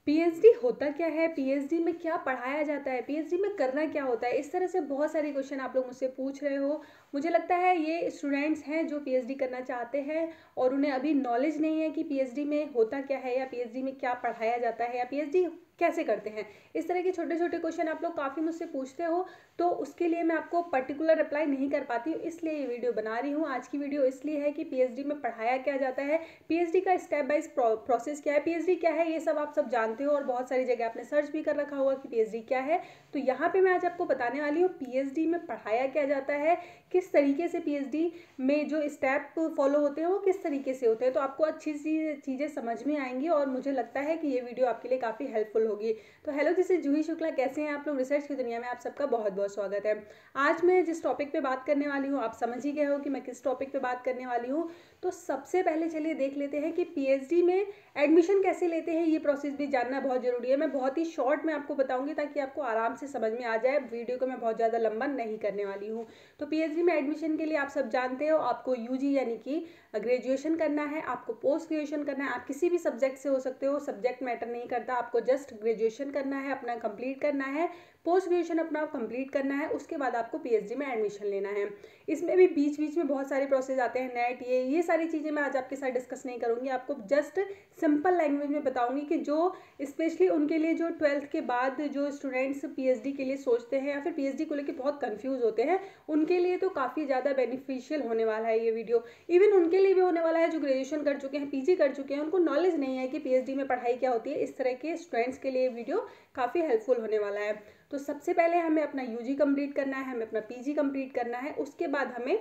PhD होता क्या है, पीएचडी में क्या पढ़ाया जाता है, पीएचडी में करना क्या होता है, इस तरह से बहुत सारे क्वेश्चन आप लोग मुझसे पूछ रहे हो। मुझे लगता है ये स्टूडेंट्स हैं जो पीएचडी करना चाहते हैं और उन्हें अभी नॉलेज नहीं है कि पीएचडी में होता क्या है या पीएचडी में क्या पढ़ाया जाता है या पीएचडी कैसे करते हैं। इस तरह के छोटे छोटे क्वेश्चन आप लोग काफ़ी मुझसे पूछते हो, तो उसके लिए मैं आपको पर्टिकुलर रिप्लाई नहीं कर पाती हूँ, इसलिए ये वीडियो बना रही हूँ। आज की वीडियो इसलिए है कि पीएचडी में पढ़ाया क्या जाता है, पीएचडी का स्टेप बाय प्रोसेस क्या है, पीएचडी क्या है, ये सब आप सब जानते हो और बहुत सारी जगह आपने सर्च भी कर रखा होगा कि पीएचडी क्या है। तो यहाँ पे मैं आज आपको बताने वाली हूँ पीएचडी में पढ़ाया क्या जाता है, किस तरीके से पीएचडी में जो स्टेप फॉलो होते हैं वो किस तरीके से होते हैं, तो आपको अच्छी सी चीज़ें समझ में आएंगी और मुझे लगता है कि ये वीडियो आपके लिए काफ़ी हेल्पफुल होगी। तो हेलो, दिस इज जूही शुक्ला। कैसे हैं आप लोग? रिसर्च की दुनिया में आप सबका बहुत बहुत स्वागत है। आज मैं जिस टॉपिक पे बात करने वाली हूँ, आप समझ ही गए हो कि मैं किस टॉपिक पे बात करने वाली हूँ। तो सबसे पहले चलिए देख लेते हैं कि पीएचडी में एडमिशन कैसे लेते हैं। ये प्रोसेस भी जानना बहुत ज़रूरी है। मैं बहुत ही शॉर्ट में आपको बताऊंगी ताकि आपको आराम से समझ में आ जाए। वीडियो को मैं बहुत ज़्यादा लंबा नहीं करने वाली हूँ। तो पीएचडी में एडमिशन के लिए आप सब जानते हो, आपको यूजी यानी कि ग्रेजुएशन करना है, आपको पोस्ट ग्रेजुएशन करना है। आप किसी भी सब्जेक्ट से हो सकते हो, सब्जेक्ट मैटर नहीं करता, आपको जस्ट ग्रेजुएशन करना है, अपना कंप्लीट करना है, पोस्ट ग्रेजुएशन अपना कंप्लीट करना है, उसके बाद आपको पीएचडी में एडमिशन लेना है। इसमें भी बीच बीच में बहुत सारे प्रोसेस आते हैं, नेट, ये सारी चीज़ें मैं आज आपके साथ डिस्कस नहीं करूँगी। आपको जस्ट सिंपल लैंग्वेज में बताऊँगी कि जो स्पेशली उनके लिए जो 12th के बाद जो स्टूडेंट्स पीएचडी के लिए सोचते हैं या फिर पीएचडी को लेकर बहुत कंफ्यूज होते हैं, उनके लिए तो काफ़ी ज़्यादा बेनिफिशियल होने वाला है ये वीडियो। इवन उनके लिए भी होने वाला है जो ग्रेजुएशन कर चुके हैं, पीजी कर चुके हैं, उनको नॉलेज नहीं है कि पीएचडी में पढ़ाई क्या होती है। इस तरह के स्टूडेंट्स के लिए वीडियो काफ़ी हेल्पफुल होने वाला है। तो सबसे पहले हमें अपना यूजी कंप्लीट करना है, हमें अपना पीजी कंप्लीट करना है, उसके बाद हमें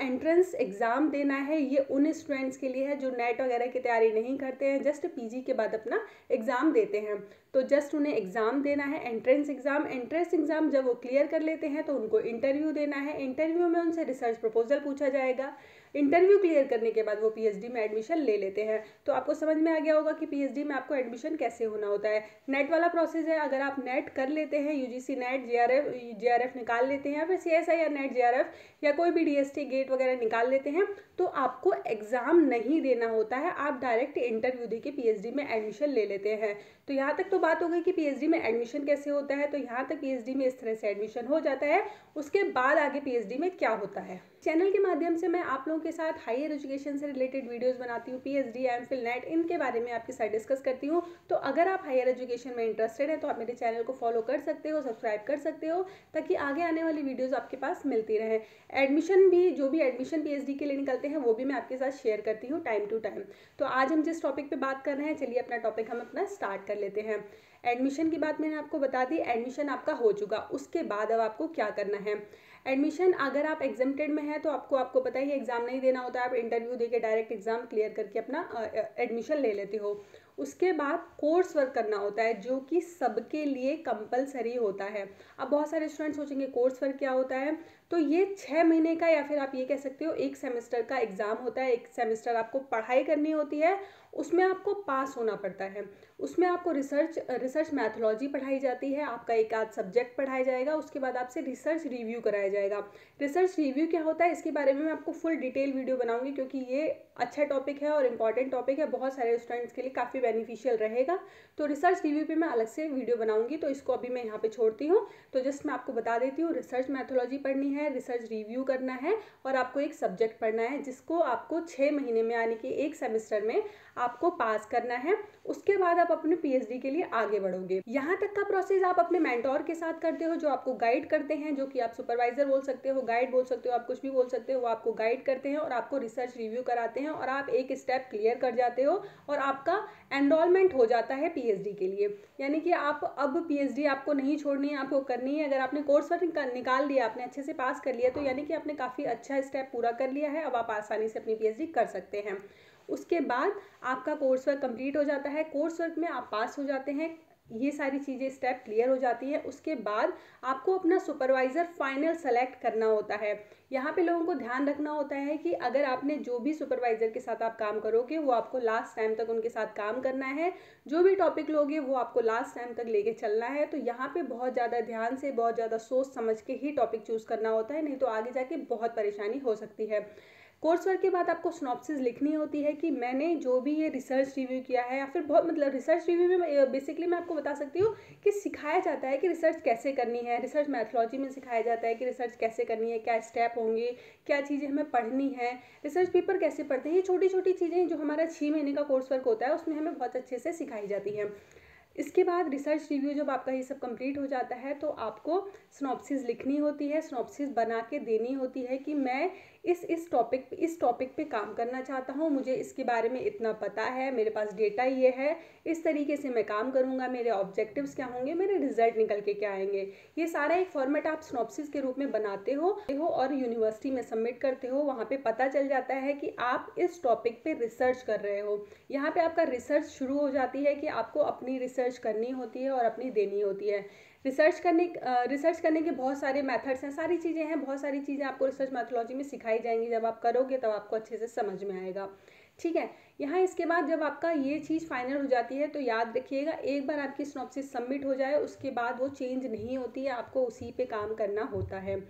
एंट्रेंस एग्ज़ाम देना है। ये उन स्टूडेंट्स के लिए है जो नेट वगैरह की तैयारी नहीं करते हैं, जस्ट पीजी के बाद अपना एग्ज़ाम देते हैं। तो जस्ट उन्हें एग्ज़ाम देना है, एंट्रेंस एग्ज़ाम। एंट्रेंस एग्ज़ाम जब वो क्लियर कर लेते हैं तो उनको इंटरव्यू देना है। इंटरव्यू में उनसे रिसर्च प्रपोजल पूछा जाएगा। इंटरव्यू क्लियर करने के बाद वो पीएचडी में एडमिशन ले लेते हैं। तो आपको समझ में आ गया होगा कि पीएचडी में आपको एडमिशन कैसे होना होता है। नेट वाला प्रोसेस है। अगर आप नेट कर लेते हैं, यूजीसी नेट, जेआरएफ निकाल लेते हैं या फिर सीएसआईआर नेट, जेआरएफ या कोई भी डीएसटी गेट वगैरह निकाल लेते हैं, तो आपको एग्ज़ाम नहीं देना होता है, आप डायरेक्ट इंटरव्यू दे के पीएचडी में एडमिशन ले लेते हैं। तो यहाँ तक तो बात हो गई कि पीएचडी में एडमिशन कैसे होता है। तो यहाँ तक पीएचडी में इस तरह से एडमिशन हो जाता है। उसके बाद आगे पीएचडी में क्या होता है। चैनल के माध्यम से मैं आप लोगों के साथ हायर एजुकेशन से रिलेटेड वीडियोस बनाती हूँ, पीएचडी, एमफिल, नेट, इनके बारे में आपके साथ डिस्कस करती हूँ। तो अगर आप हायर एजुकेशन में इंटरेस्टेड है तो आप मेरे चैनल को फॉलो कर सकते हो, सब्सक्राइब कर सकते हो, ताकि आगे आने वाली वीडियोज़ आपके पास मिलती रहे। एडमिशन भी, जो भी एडमिशन पीएचडी के लिए निकलते हैं, वो भी मैं आपके साथ शेयर करती हूँ टाइम टू टाइम। तो आज हम जिस टॉपिक पर बात कर रहे हैं, चलिए अपना टॉपिक हम अपना स्टार्ट कर लेते हैं। एडमिशन की बात मैंने आपको बता दी, एडमिशन आपका हो चुका। उसके बाद अब आपको क्या करना है। एडमिशन, अगर आप एग्जाम्प्टेड में हैं तो आपको पता ही एग्ज़ाम नहीं देना होता है, आप इंटरव्यू देके डायरेक्ट एग्ज़ाम क्लियर करके अपना एडमिशन ले लेते हो। उसके बाद कोर्स वर्क करना होता है जो कि सबके लिए कंपलसरी होता है। अब बहुत सारे स्टूडेंट सोचेंगे कोर्स वर्क क्या होता है। तो ये 6 महीने का या फिर आप ये कह सकते हो 1 सेमेस्टर का एग्ज़ाम होता है। 1 सेमेस्टर आपको पढ़ाई करनी होती है, उसमें आपको पास होना पड़ता है। उसमें आपको रिसर्च मैथोलॉजी पढ़ाई जाती है, आपका एक आध सब्जेक्ट पढ़ाया जाएगा, उसके बाद आपसे रिसर्च रिव्यू कराया जाएगा। रिसर्च रिव्यू क्या होता है इसके बारे में मैं आपको फुल डिटेल वीडियो बनाऊंगी, क्योंकि ये अच्छा टॉपिक है और इम्पॉर्टेंट टॉपिक है, बहुत सारे स्टूडेंट्स के लिए काफ़ी बेनिफिशियल रहेगा। तो रिसर्च रिव्यू पे मैं अलग से वीडियो बनाऊंगी, तो इसको अभी मैं यहाँ पे छोड़ती हूँ। तो जस्ट मैं आपको बता देती हूँ, रिसर्च मैथोलॉजी पढ़नी है, रिसर्च रिव्यू करना है और आपको एक सब्जेक्ट पढ़ना है जिसको आपको 6 महीने में यानी कि 1 सेमेस्टर में आपको पास करना है। उसके बाद आप अपने पीएचडी के लिए आगे बढ़ोगे। यहाँ तक का प्रोसेस आप अपने मेंटोर के साथ करते हो, जो आपको गाइड करते हैं, जो कि आप सुपरवाइजर बोल सकते हो, गाइड बोल सकते हो, आप कुछ भी बोल सकते हो। वो आपको गाइड करते हैं और आपको रिसर्च रिव्यू कराते हैं और आप एक स्टेप क्लियर कर जाते हो और आपका एनरोलमेंट हो जाता है पीएचडी के लिए। यानी कि आप अब पीएचडी आपको नहीं छोड़नी है, आपको करनी है। अगर आपने कोर्स वर्क निकाल लिया, आपने अच्छे से पास कर लिया, तो यानी कि आपने काफ़ी अच्छा स्टेप पूरा कर लिया है। अब आप आसानी से अपनी पीएचडी कर सकते हैं। उसके बाद आपका कोर्स वर्क कंप्लीट हो जाता है, कोर्स वर्क में आप पास हो जाते हैं, ये सारी चीज़ें स्टेप क्लियर हो जाती है। उसके बाद आपको अपना सुपरवाइज़र फाइनल सेलेक्ट करना होता है। यहाँ पे लोगों को ध्यान रखना होता है कि अगर आपने जो भी सुपरवाइज़र के साथ आप काम करोगे, वो आपको लास्ट टाइम तक उनके साथ काम करना है। जो भी टॉपिक लोगे वो आपको लास्ट टाइम तक लेके चलना है। तो यहाँ पे बहुत ज़्यादा ध्यान से, बहुत ज़्यादा सोच समझ के ही टॉपिक चूज़ करना होता है, नहीं तो आगे जाके बहुत परेशानी हो सकती है। कोर्स वर्क के बाद आपको सिनॉप्सिस लिखनी होती है कि मैंने जो भी ये रिसर्च रिव्यू किया है, या फिर बहुत मतलब रिसर्च रिव्यू में बेसिकली मैं आपको बता सकती हूँ कि सिखाया जाता है कि रिसर्च कैसे करनी है, रिसर्च मैथोलॉजी में सिखाया जाता है कि रिसर्च कैसे करनी है, क्या स्टेप होंगे, क्या चीज़ें हमें पढ़नी है, रिसर्च पेपर कैसे पढ़ते हैं। ये छोटी छोटी चीज़ें जो हमारा 6 महीने का कोर्स वर्क होता है उसमें हमें बहुत अच्छे से सिखाई जाती है। इसके बाद रिसर्च रिव्यू जब आपका ये सब कंप्लीट हो जाता है तो आपको सिनॉप्सिस लिखनी होती है, सिनॉप्सिस बना के देनी होती है कि मैं इस टॉपिक पे काम करना चाहता हूँ, मुझे इसके बारे में इतना पता है, मेरे पास डेटा ये है, इस तरीके से मैं काम करूँगा, मेरे ऑब्जेक्टिव्स क्या होंगे, मेरे रिजल्ट निकल के क्या आएंगे। ये सारा एक फॉर्मेट आप सिनॉप्सिस के रूप में बनाते हो और यूनिवर्सिटी में सबमिट करते हो। वहाँ पे पता चल जाता है कि आप इस टॉपिक पे रिसर्च कर रहे हो। यहाँ पे आपका रिसर्च शुरू हो जाती है कि आपको अपनी रिसर्च करनी होती है और अपनी देनी होती है। रिसर्च करने के बहुत सारे मेथड्स हैं, सारी चीज़ें हैं, बहुत सारी चीज़ें आपको रिसर्च मैथोलॉजी में सिखाई जाएंगी। जब आप करोगे तब आपको अच्छे से समझ में आएगा। ठीक है, यहाँ इसके बाद जब आपका ये चीज़ फाइनल हो जाती है तो याद रखिएगा, एक बार आपकी सिनॉप्सिस सबमिट हो जाए उसके बाद वो चेंज नहीं होती है, आपको उसी पे काम करना होता है।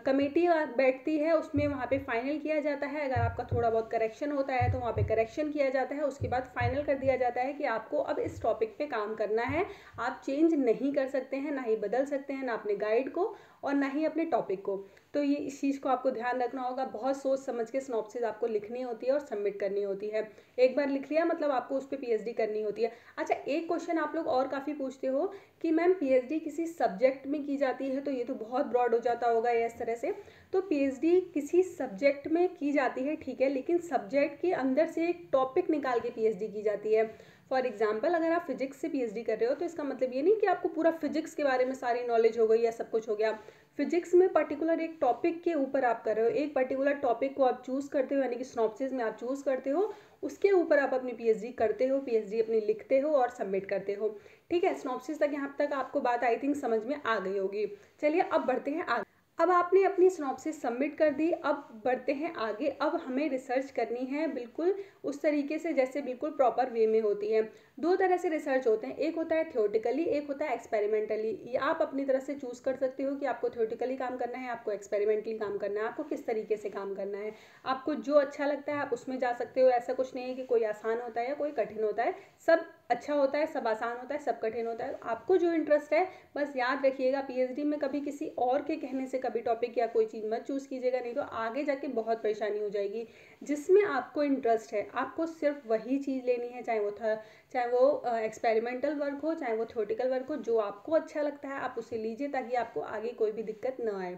कमेटी बैठती है, उसमें वहाँ पे फाइनल किया जाता है। अगर आपका थोड़ा बहुत करेक्शन होता है तो वहाँ पे करेक्शन किया जाता है। उसके बाद फाइनल कर दिया जाता है कि आपको अब इस टॉपिक पे काम करना है। आप चेंज नहीं कर सकते हैं, ना ही बदल सकते हैं, ना अपने गाइड को और ना ही अपने टॉपिक को। तो ये इस चीज़ को आपको ध्यान रखना होगा। बहुत सोच समझ के सिनॉप्सिस आपको लिखनी होती है और सबमिट करनी होती है। एक बार लिख लिया मतलब आपको उस पर पीएचडी करनी होती है। अच्छा, एक क्वेश्चन आप लोग और काफ़ी पूछते हो कि मैम पीएचडी किसी सब्जेक्ट में की जाती है, तो ये तो बहुत ब्रॉड हो जाता होगा या इस तरह से। तो पीएचडी किसी सब्जेक्ट में की जाती है, ठीक है, लेकिन सब्जेक्ट के अंदर से एक टॉपिक निकाल के पीएचडी की जाती है। फॉर एग्जाम्पल, अगर आप फिजिक्स से पीएचडी कर रहे हो तो इसका मतलब ये नहीं कि आपको पूरा फिजिक्स के बारे में सारी नॉलेज हो गई या सब कुछ हो गया। फिजिक्स में पर्टिकुलर एक टॉपिक के ऊपर आप कर रहे हो, एक पर्टिकुलर टॉपिक को आप चूज करते हो, यानी कि सिनॉप्सिस में आप चूज करते हो, उसके ऊपर आप अपनी पीएचडी करते हो, पीएचडी अपनी लिखते हो और सबमिट करते हो। ठीक है, सिनॉप्सिस तक यहाँ तक आपको बात आई थिंक समझ में आ गई होगी। चलिए अब बढ़ते हैं आगे। अब आपने अपनी सिनॉप्सिस सबमिट कर दी, अब बढ़ते हैं आगे। अब हमें रिसर्च करनी है बिल्कुल उस तरीके से जैसे बिल्कुल प्रॉपर वे में होती है। दो तरह से रिसर्च होते हैं, एक होता है थ्योरेटिकली, एक होता है एक्सपेरिमेंटली। ये आप अपनी तरह से चूज कर सकते हो कि आपको थ्योरेटिकली काम करना है, आपको एक्सपेरिमेंटली काम करना है, आपको किस तरीके से काम करना है। आपको जो अच्छा लगता है आप उसमें जा सकते हो। ऐसा कुछ नहीं है कि कोई आसान होता है या कोई कठिन होता है, सब अच्छा होता है, सब आसान होता है, सब कठिन होता है। आपको जो इंटरेस्ट है, बस याद रखिएगा पीएचडी में कभी किसी और के कहने से कभी टॉपिक या कोई चीज़ मत चूज कीजिएगा, नहीं तो आगे जाके बहुत परेशानी हो जाएगी। जिसमें आपको इंटरेस्ट है आपको सिर्फ वही चीज़ लेनी है, चाहे वो एक्सपेरिमेंटल वर्क हो, चाहे वो थ्योरेटिकल वर्क हो। जो आपको अच्छा लगता है आप उसे लीजिए ताकि आपको आगे कोई भी दिक्कत ना आए।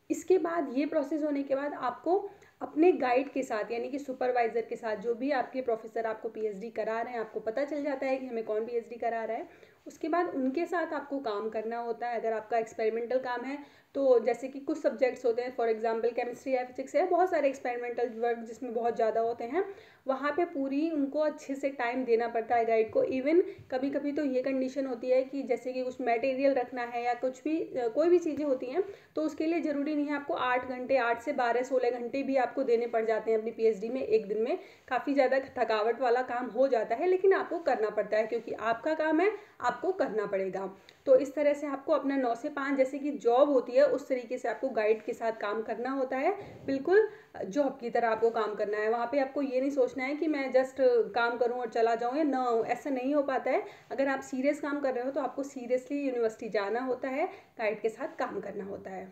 इसके बाद ये प्रोसेस होने के बाद आपको अपने गाइड के साथ, यानी कि सुपरवाइजर के साथ, जो भी आपके प्रोफेसर आपको पीएचडी करा रहे हैं, आपको पता चल जाता है कि हमें कौन पीएचडी करा रहा है, उसके बाद उनके साथ आपको काम करना होता है। अगर आपका एक्सपेरिमेंटल काम है तो जैसे कि कुछ सब्जेक्ट्स होते हैं, फॉर एग्जांपल केमिस्ट्री है, फिजिक्स है, बहुत सारे एक्सपेरिमेंटल वर्क जिसमें बहुत ज़्यादा होते हैं, वहाँ पे पूरी उनको अच्छे से टाइम देना पड़ता है गाइड को। इवन कभी कभी तो ये कंडीशन होती है कि जैसे कि कुछ मटेरियल रखना है या कुछ भी कोई भी चीज़ें होती हैं, तो उसके लिए ज़रूरी नहीं है आपको 8 घंटे, 8 से 12, 16 घंटे भी आपको देने पड़ जाते हैं अपनी पीएचडी में एक दिन में। काफ़ी ज़्यादा थकावट वाला काम हो जाता है, लेकिन आपको करना पड़ता है क्योंकि आपका काम है, आपको करना पड़ेगा। तो इस तरह से आपको अपना 9 से 5 जैसे कि जॉब होती है उस तरीके से आपको गाइड के साथ काम करना होता है। बिल्कुल जॉब की तरह आपको काम करना है। वहाँ पे आपको ये नहीं सोचना है कि मैं जस्ट काम करूँ और चला जाऊँ या ना, ऐसा नहीं हो पाता है। अगर आप सीरियस काम कर रहे हो तो आपको सीरियसली यूनिवर्सिटी जाना होता है, गाइड के साथ काम करना होता है।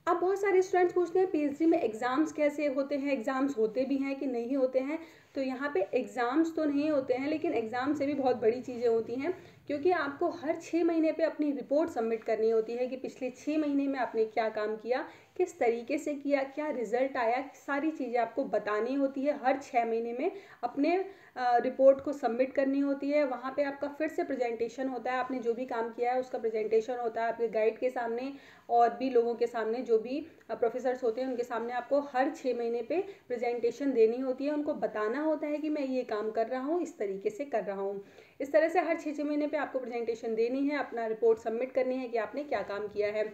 अब बहुत सारे स्टूडेंट्स पूछते हैं पीएचडी में एग्ज़ाम्स कैसे होते हैं, एग्ज़ाम्स होते भी हैं कि नहीं होते हैं। तो यहाँ पे एग्ज़ाम्स तो नहीं होते हैं, लेकिन एग्ज़ाम से भी बहुत बड़ी चीज़ें होती हैं, क्योंकि आपको हर 6 महीने पे अपनी रिपोर्ट सबमिट करनी होती है कि पिछले 6 महीने में आपने क्या काम किया, किस तरीके से किया, क्या रिजल्ट आया, सारी चीज़ें आपको बतानी होती है। हर 6 महीने में अपने रिपोर्ट को सबमिट करनी होती है। वहाँ पे आपका फिर से प्रेजेंटेशन होता है, आपने जो भी काम किया है उसका प्रेजेंटेशन होता है आपके गाइड के सामने और भी लोगों के सामने, जो भी प्रोफेसर्स होते हैं उनके सामने आपको हर 6 महीने पे प्रेजेंटेशन देनी होती है। उनको बताना होता है कि मैं ये काम कर रहा हूँ, इस तरीके से कर रहा हूँ। इस तरह से हर 6 महीने पे आपको प्रेजेंटेशन देनी है, अपना रिपोर्ट सबमिट करनी है कि आपने क्या काम किया है।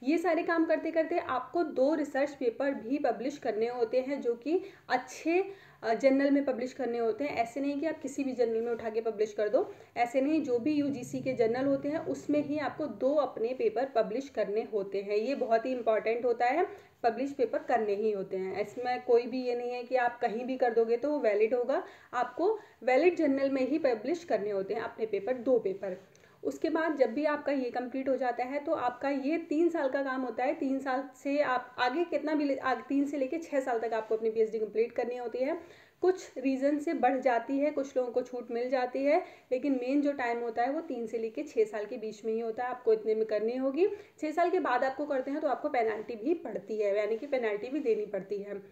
ये सारे काम करते करते आपको 2 रिसर्च पेपर भी पब्लिश करने होते हैं, जो कि अच्छे जर्नल में पब्लिश करने होते हैं। ऐसे नहीं कि आप किसी भी जर्नल में उठा के पब्लिश कर दो, ऐसे नहीं, जो भी यूजीसी के जर्नल होते हैं उसमें ही आपको 2 अपने पेपर पब्लिश करने होते हैं। ये बहुत ही इंपॉर्टेंट होता है, पब्लिश पेपर करने ही होते हैं। इसमें कोई भी ये नहीं है कि आप कहीं भी कर दोगे तो वो वैलिड होगा, आपको वैलिड जर्नल में ही पब्लिश करने होते हैं अपने पेपर, 2 पेपर। उसके बाद जब भी आपका ये कंप्लीट हो जाता है तो आपका ये 3 साल का काम होता है। 3 साल से आप आगे कितना भी 3 से लेके 6 साल तक आपको अपनी पीएचडी कंप्लीट करनी होती है। कुछ रीज़न से बढ़ जाती है, कुछ लोगों को छूट मिल जाती है, लेकिन मेन जो टाइम होता है वो 3 से लेके 6 साल के बीच में ही होता है। आपको इतने में करनी होगी। 6 साल के बाद आपको करते हैं तो आपको पेनल्टी भी पड़ती है, यानी कि पेनल्टी भी देनी पड़ती है।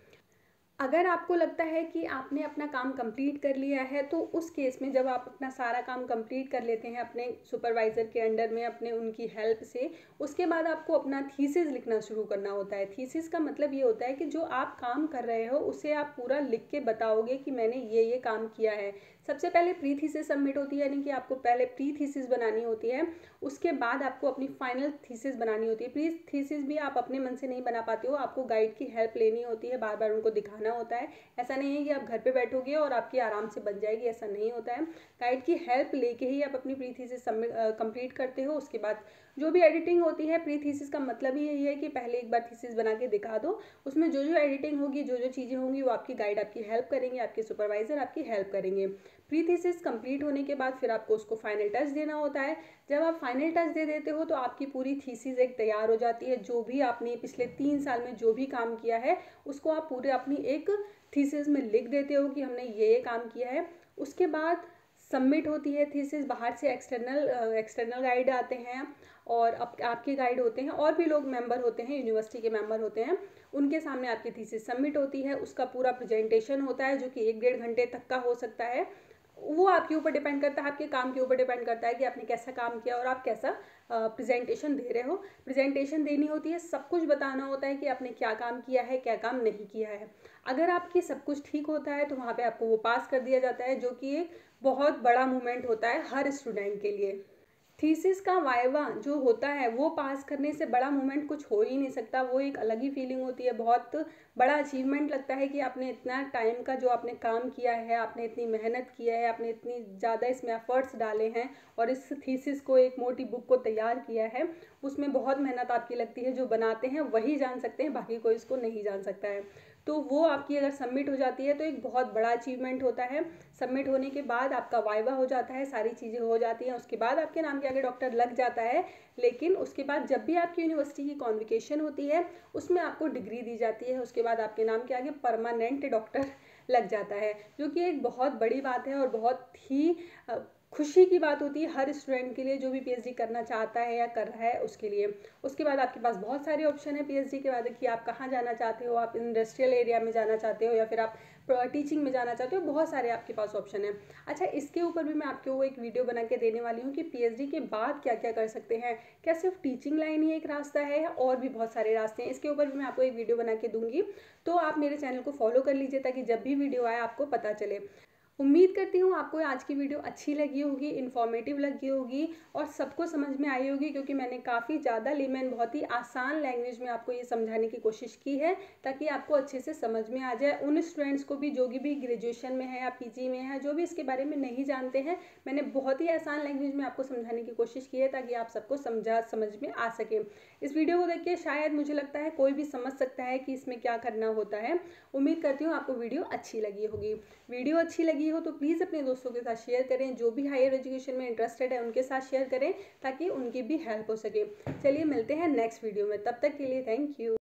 अगर आपको लगता है कि आपने अपना काम कंप्लीट कर लिया है तो उस केस में जब आप अपना सारा काम कंप्लीट कर लेते हैं अपने सुपरवाइज़र के अंडर में, अपने उनकी हेल्प से, उसके बाद आपको अपना थीसिस लिखना शुरू करना होता है। थीसिस का मतलब ये होता है कि जो आप काम कर रहे हो उसे आप पूरा लिख के बताओगे कि मैंने ये काम किया है। सबसे पहले प्री थीसिस सबमिट होती है, यानी कि आपको पहले प्री थीसिस बनानी होती है, उसके बाद आपको अपनी फाइनल थीसिस बनानी होती है। प्री थीसिस भी आप अपने मन से नहीं बना पाते हो, आपको गाइड की हेल्प लेनी होती है, बार बार उनको दिखाना होता है। ऐसा नहीं है कि आप घर पे बैठोगे और आपकी आराम से बन जाएगी, ऐसा नहीं होता है। गाइड की हेल्प लेके ही आप अपनी प्री थीसिस कंप्लीट करते हो। उसके बाद जो भी एडिटिंग होती है, प्री थीसिस का मतलब ही यही है कि पहले एक बार थीसिस बना के दिखा दो, उसमें जो जो एडिटिंग होगी, जो जो चीज़ें होंगी वो आपकी गाइड आपकी हेल्प करेंगे, आपके सुपरवाइजर आपकी हेल्प करेंगे। प्री थीसिस कंप्लीट होने के बाद फिर आपको उसको फाइनल टच देना होता है। जब आप फाइनल टच दे देते हो तो आपकी पूरी थीसिस एक तैयार हो जाती है। जो भी आपने पिछले 3 साल में जो भी काम किया है उसको आप पूरे अपनी एक थीसिस में लिख देते हो कि हमने ये काम किया है। उसके बाद सबमिट होती है थीसिस, बाहर से एक्सटर्नल गाइड आते हैं और आपके गाइड होते हैं, और भी लोग मेंबर होते हैं, यूनिवर्सिटी के मेंबर होते हैं, उनके सामने आपकी थीसिस सबमिट होती है। उसका पूरा प्रेजेंटेशन होता है जो कि 1-1.5 घंटे तक का हो सकता है। वो आपके ऊपर डिपेंड करता है, आपके काम के ऊपर डिपेंड करता है कि आपने कैसा काम किया और आप कैसा प्रेजेंटेशन दे रहे हो। प्रेजेंटेशन देनी होती है, सब कुछ बताना होता है कि आपने क्या काम किया है, क्या काम नहीं किया है। अगर आपकी सब कुछ ठीक होता है तो वहाँ पे आपको वो पास कर दिया जाता है, जो कि एक बहुत बड़ा मोमेंट होता है हर स्टूडेंट के लिए। थीसिस का वाइवा जो होता है वो पास करने से बड़ा मोमेंट कुछ हो ही नहीं सकता। वो एक अलग ही फीलिंग होती है, बहुत बड़ा अचीवमेंट लगता है कि आपने इतना टाइम का जो आपने काम किया है, आपने इतनी मेहनत किया है, आपने इतनी ज़्यादा इसमें एफर्ट्स डाले हैं और इस थीसिस को, एक मोटी बुक को तैयार किया है। उसमें बहुत मेहनत आपकी लगती है, जो बनाते हैं वही जान सकते हैं, बाकी कोई इसको नहीं जान सकता है। तो वो आपकी अगर सबमिट हो जाती है तो एक बहुत बड़ा अचीवमेंट होता है। सबमिट होने के बाद आपका वाइवा हो जाता है, सारी चीज़ें हो जाती हैं, उसके बाद आपके नाम के आगे डॉक्टर लग जाता है। लेकिन उसके बाद जब भी आपकी यूनिवर्सिटी की कॉन्वोकेशन होती है उसमें आपको डिग्री दी जाती है, उसके बाद आपके नाम के आगे परमानेंट डॉक्टर लग जाता है, जो कि एक बहुत बड़ी बात है और बहुत ही खुशी की बात होती है हर स्टूडेंट के लिए जो भी पीएचडी करना चाहता है या कर रहा है उसके लिए। उसके बाद आपके पास बहुत सारे ऑप्शन है पीएचडी के बाद कि आप कहाँ जाना चाहते हो, आप इंडस्ट्रियल एरिया में जाना चाहते हो या फिर आप टीचिंग में जाना चाहते हो, बहुत सारे आपके पास ऑप्शन है। अच्छा, इसके ऊपर भी मैं आपको एक वीडियो बना के देने वाली हूँ कि पीएचडी के बाद क्या क्या कर सकते हैं, क्या सिर्फ टीचिंग लाइन ही एक रास्ता है और भी बहुत सारे रास्ते हैं। इसके ऊपर भी मैं आपको एक वीडियो बना के दूंगी, तो आप मेरे चैनल को फॉलो कर लीजिए ताकि जब भी वीडियो आए आपको पता चले। उम्मीद करती हूँ आपको आज की वीडियो अच्छी लगी होगी, इन्फॉर्मेटिव लगी होगी और सबको समझ में आई होगी, क्योंकि मैंने काफ़ी ज़्यादा लेमन, बहुत ही आसान लैंग्वेज में आपको ये समझाने की कोशिश की है ताकि आपको अच्छे से समझ में आ जाए। उन स्टूडेंट्स को भी जो भी ग्रेजुएशन में है या पीजी में है, जो भी इसके बारे में नहीं जानते हैं, मैंने बहुत ही आसान लैंग्वेज में आपको समझाने की कोशिश की है ताकि आप सबको समझ में आ सके। इस वीडियो को देख के शायद मुझे लगता है कोई भी समझ सकता है कि इसमें क्या करना होता है। उम्मीद करती हूँ आपको वीडियो अच्छी लगी होगी। वीडियो अच्छी लगी हो तो प्लीज़ अपने दोस्तों के साथ शेयर करें, जो भी हायर एजुकेशन में इंटरेस्टेड है उनके साथ शेयर करें ताकि उनकी भी हेल्प हो सके। चलिए मिलते हैं नेक्स्ट वीडियो में, तब तक के लिए थैंक यू।